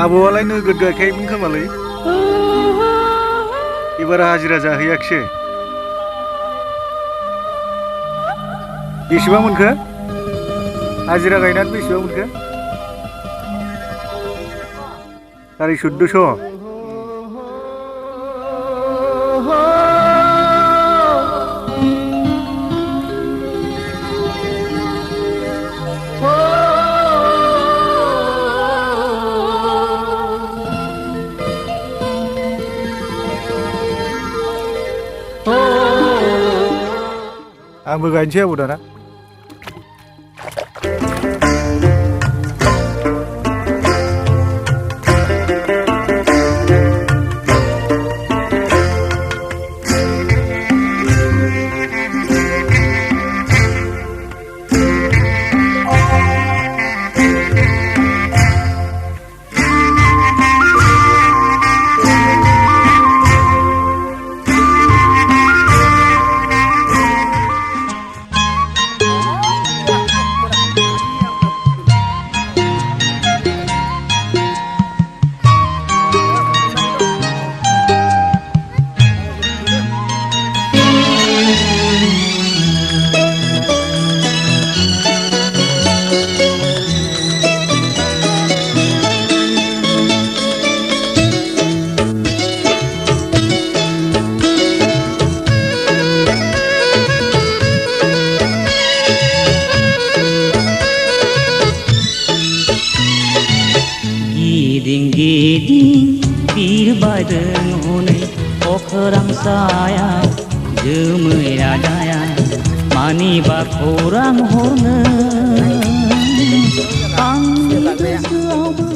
आबौआलाय नोगोद गायखायोमोन खोमालै एबार हाजिरा जाहैयाखिसै बेसेबां मोनखो हाजिरा गायनानै बेसेबां मोनखो 14,000 आंबो गायनोसै आबौ दाना गिदिं बिरबायदों हनै अख्रां सायाव जोमै राजाया मानिबा खौरां हरनो आंनि गोसोआवबो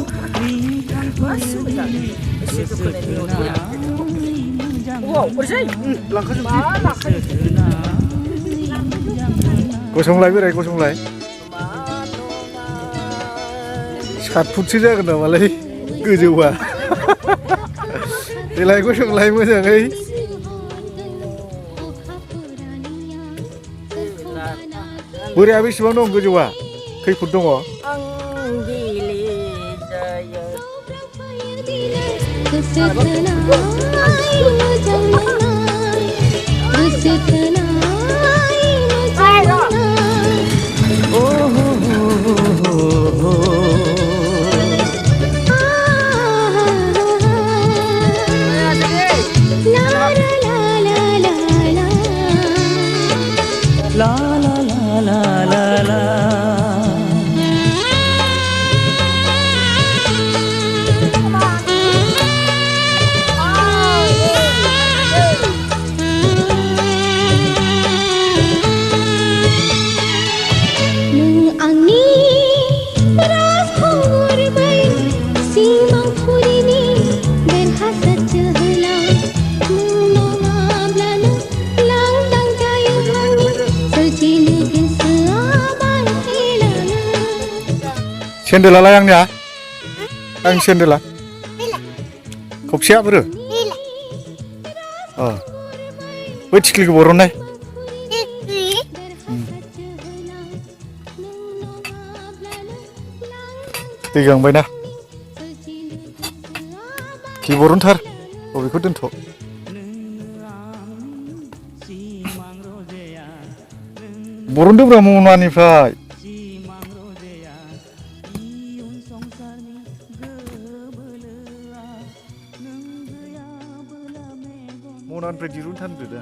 गसंलाय बोराय गसंलाय 7 फुटसो जागोन नामालै गोजौआ देलाय गसंलाय मोजाङै बोराया बेसेबां दं गोजौआ खै फुट दङ La la la la la la सेन्देलालाय आंनिया आंनि सेन्देला खबसेया बोरो बै थिख्लिखौ बरननाय दै गांबायना खि बरनथार बबेखौ दोनथ' बरनदोब्रा मनानिफ्राय मनानिफ्राय दिरुनथारदो दा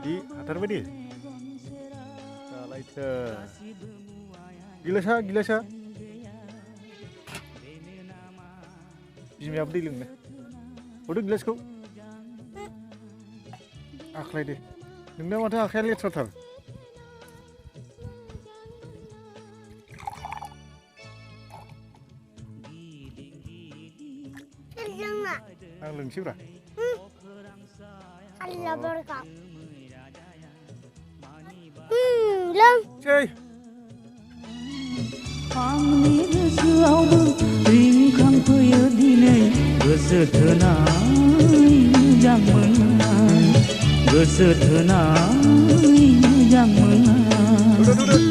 दि हाथारबाय दे जालायथो गिलासा बिमायाबो दै लोंनो हरदो गिलासखौ आख्लाय दे नोंना माथो आखाया लेथ्राथार आं लोंसैब्रा Allah berkah. Lang. Chơi. आंनि गोसोआवबो रिंखांफैयो दिनै गोसो थोनाय मोजां मोननाय गोसो थोनाय मोजां मोननाय